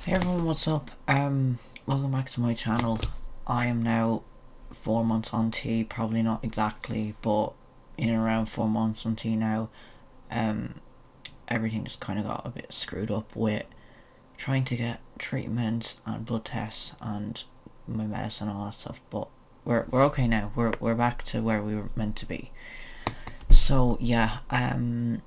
Hey everyone, what's up? Welcome back to my channel. I am now 4 months on tea, probably not exactly, but in and around 4 months on tea now. Um, Everything just kind of got a bit screwed up with trying to get treatment and blood tests and my medicine and all that stuff. But we're okay now. We're back to where we were meant to be. So yeah, I'm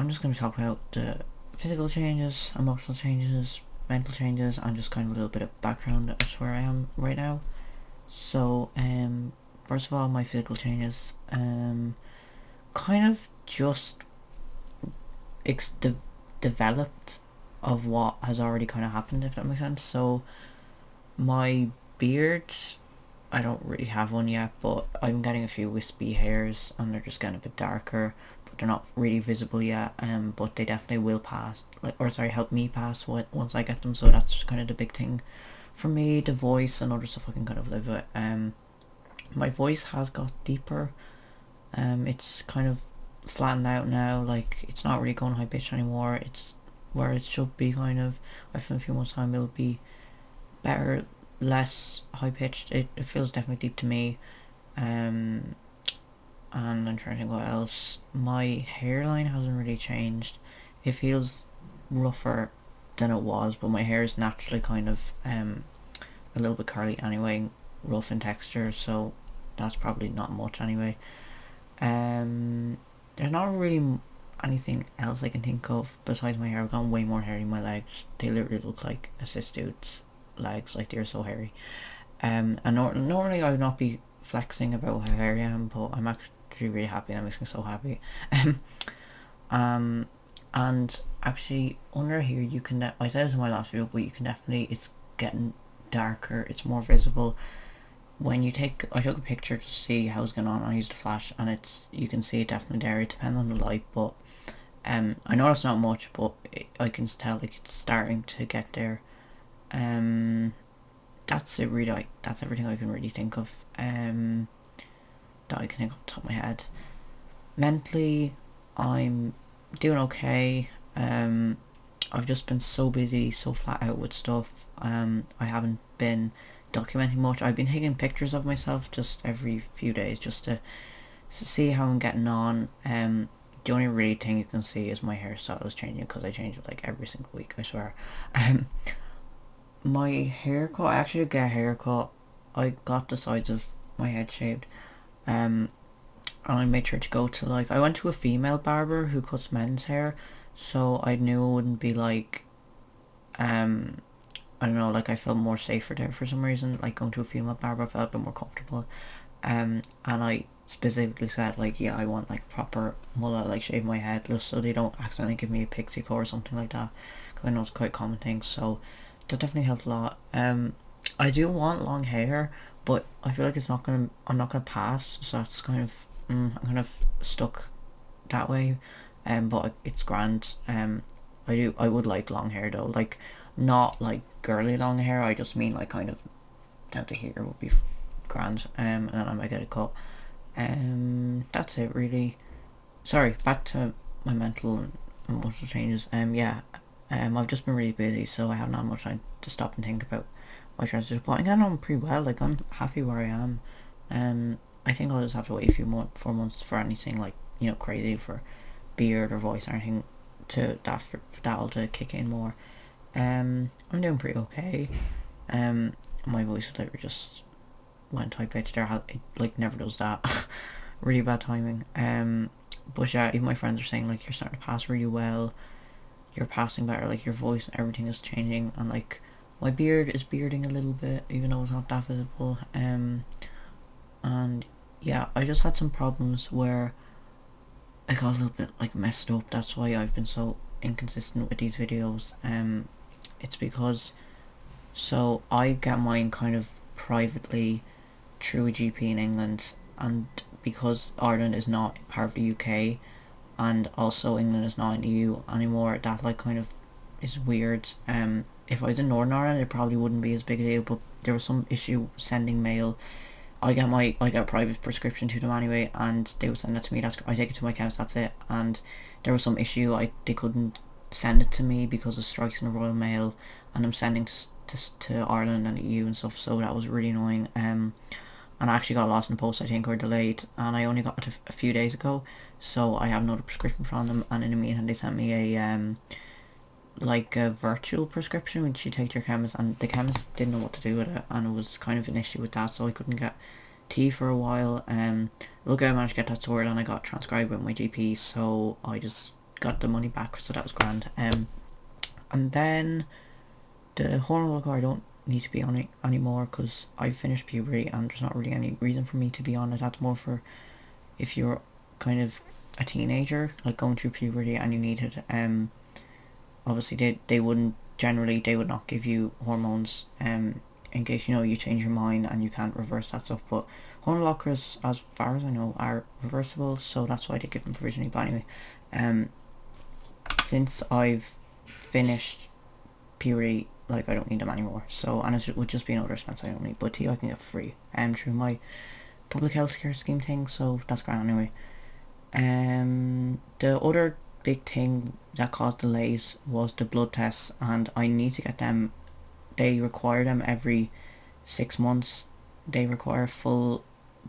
just going to talk about the physical changes, emotional changes, mental changes, and just kind of a little bit of background as to where I am right now. So, first of all, my physical changes, kind of just ex- de- developed of what has already kind of happened, if that makes sense. So, my beard, I don't really have one yet, but I'm getting a few wispy hairs, and they're just getting a bit darker, but they're not really visible yet. But they definitely will pass, help me pass once I get them. So that's kind of the big thing for me. The voice and other stuff I can kind of live with. My voice has got deeper. It's kind of flattened out now. Like it's not really going high pitched anymore. It's where it should be. Kind of. I feel in a few months time it'll be better, less high pitched. It feels definitely deep to me. Um, and I'm trying to think what else. My hairline hasn't really changed. It feels rougher than it was, but my hair is naturally kind of a little bit curly anyway, rough in texture, so that's probably not much anyway. There's not really anything else I can think of besides my hair. I've got way more hair in my legs. They literally look like a cis dude's legs, like they're so hairy. And normally I would not be flexing about how hairy I am, but I'm actually really happy. That makes me so happy. Um, and actually under here you can. I said this in my last video, but you can definitely. It's getting darker. It's more visible. When you take, I took a picture to see how it's going on. I used a flash, and you can see it definitely there. It depends on the light, but I know it's not much, but I can tell like it's starting to get there. Um, that's it really. That's everything I can really think of. That I can think off the top of my head. Mentally, I'm doing okay. I've just been so busy, so flat out with stuff. I haven't been documenting much. I've been taking pictures of myself just every few days just to see how I'm getting on. The only really thing you can see is my hairstyle is changing because I change it like every single week, I swear. Um, my haircut, I actually get a haircut. I got the sides of my head shaved. Um, and I made sure to go to like, I went to a female barber who cuts men's hair, so I knew it wouldn't be like, um, I don't know, like I felt more safer there for some reason. Like going to a female barber, I felt a bit more comfortable. And I specifically said like, yeah, I want like proper mullet, like shave my head, just so they don't accidentally give me a pixie cut or something like that. Because I know it's quite a common thing, so that definitely helped a lot. I do want long hair, but I feel like I'm not gonna pass, so that's kind of, I'm kind of stuck that way. But it's grand. I would like long hair though, like not like girly long hair. I just mean like kind of down to here would be grand. And then I might get a cut. That's it really. Sorry, back to my mental and emotional changes. Yeah. I've just been really busy, so I haven't had much time to stop and think about my transition. But I'm getting on pretty well. Like I'm happy where I am. I think I'll just have to wait a few more 4 months for anything like crazy for beard or voice or anything to that for that all to kick in more. I'm doing pretty okay. My voice is like just went high pitched there. It like never does that. Really bad timing. But yeah, even my friends are saying like you're starting to pass really well. You're passing better. Like your voice and everything is changing, and like my beard is bearding a little bit, even though it's not that visible. And yeah, I just had some problems where I got a little bit like messed up. That's why I've been so inconsistent with these videos. It's because so I get mine kind of privately through a GP in England, and because Ireland is not part of the UK, and also England is not in the EU anymore, that like kind of is weird. If I was in Northern Ireland, it probably wouldn't be as big a deal, but there was some issue sending mail. I get a private prescription to them anyway, and they would send that to me. I take it to my accounts. That's it. And there was some issue. They couldn't send it to me because of strikes in the Royal Mail, and I'm sending to Ireland and the EU and stuff, so that was really annoying. And I actually got lost in the post, I think, or delayed, and I only got it a few days ago, so I have another prescription from them, and in the meantime they sent me a like a virtual prescription which you take to your chemist, and the chemist didn't know what to do with it, and it was kind of an issue with that, so I couldn't get tea for a while. Luckily I managed to get that sorted, and I got transcribed with my GP, so I just got the money back, so that was grand. And then the hormone blocker I don't need to be on it anymore because I've finished puberty, and there's not really any reason for me to be on it. That's more for if you're kind of a teenager, like going through puberty and you need it. Obviously they wouldn't generally, they would not give you hormones in case you change your mind and you can't reverse that stuff, but hormone blockers as far as I know are reversible, so that's why they give them provisionally. But anyway, since I've finished puberty, like I don't need them anymore, so, and it would just be another expense I don't need, but tea I can get free through my public health care scheme thing, so that's grand anyway. The other big thing that caused delays was the blood tests, and I need to get them. They require them every 6 months. They require full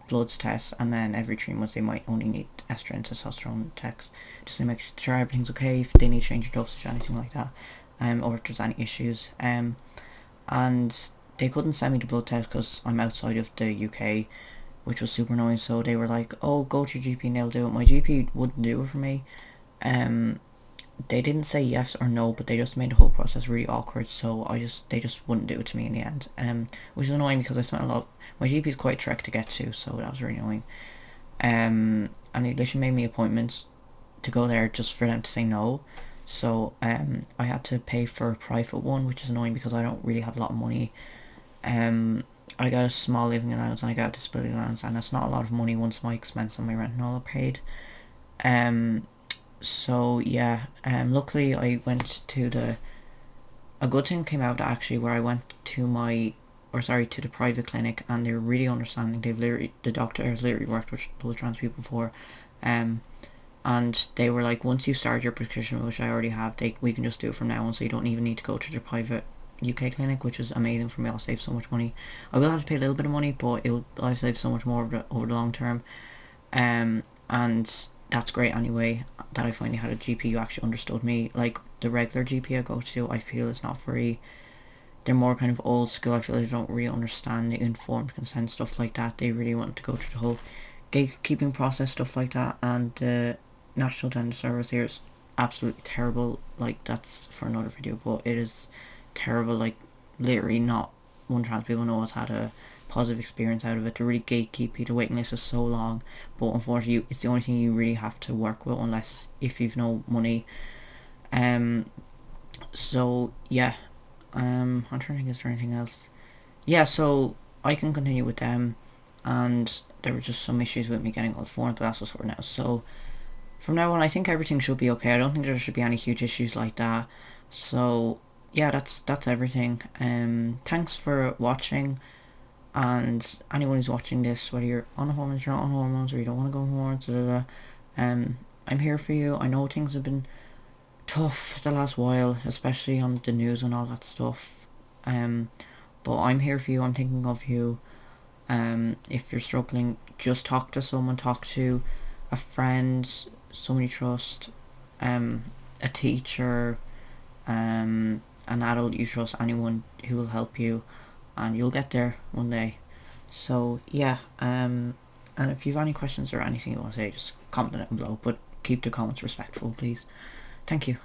bloods tests, and then every 3 months they might only need estrogen and testosterone tests just to make sure everything's okay, if they need to change your dosage, anything like that, or if there's any issues. And they couldn't send me the blood test because I'm outside of the UK, which was super annoying, so they were like, oh, go to your GP and they'll do it. My GP wouldn't do it for me. They didn't say yes or no, but they just made the whole process really awkward, so they just wouldn't do it to me in the end, which is annoying because I spent a lot my GP is quite a trek to get to, so that was really annoying. And they literally made me appointments to go there just for them to say no, so I had to pay for a private one, which is annoying because I don't really have a lot of money. I got a small living allowance and I got a disability allowance, and it's not a lot of money once my expense and my rent and all are paid. So yeah, luckily I went to a good thing came out actually, where I went to to the private clinic, and they're really understanding. The doctor has literally worked with those trans people before, and they were like, once you start your prescription, which I already have, we can just do it from now on, so you don't even need to go to the private UK clinic, which is amazing for me. I'll save so much money. I will have to pay a little bit of money, but I'll save so much more over the long term. And that's great anyway, that I finally had a GP who actually understood me. Like the regular GP I go to, I feel is not very, they're more kind of old school. I feel like they don't really understand the informed consent stuff like that. They really want to go through the whole gatekeeping process, stuff like that, and the National Gender Service here is absolutely terrible. Like, that's for another video, but it is terrible. Like, literally not one trans people know has had a positive experience out of it. To really gatekeep you, the waiting list is so long, but unfortunately it's the only thing you really have to work with, unless if you've no money. So yeah, I'm trying to think, is there anything else? Yeah, so I can continue with them, and there were just some issues with me getting all the forms, but that's all sorted out. So from now on I think everything should be okay. I don't think there should be any huge issues like that. So yeah, that's everything. Thanks for watching, and anyone who's watching this, whether you're on hormones, you're not on hormones, or you don't want to go on hormones, I'm here for you. I know things have been tough the last while, especially on the news and all that stuff, but I'm here for you. I'm thinking of you. If you're struggling, just talk to someone. Talk to a friend, someone you trust, a teacher, an adult you trust, anyone who will help you, and you'll get there one day. So yeah, and if you have any questions or anything you want to say, just comment it down below, but keep the comments respectful, please. Thank you.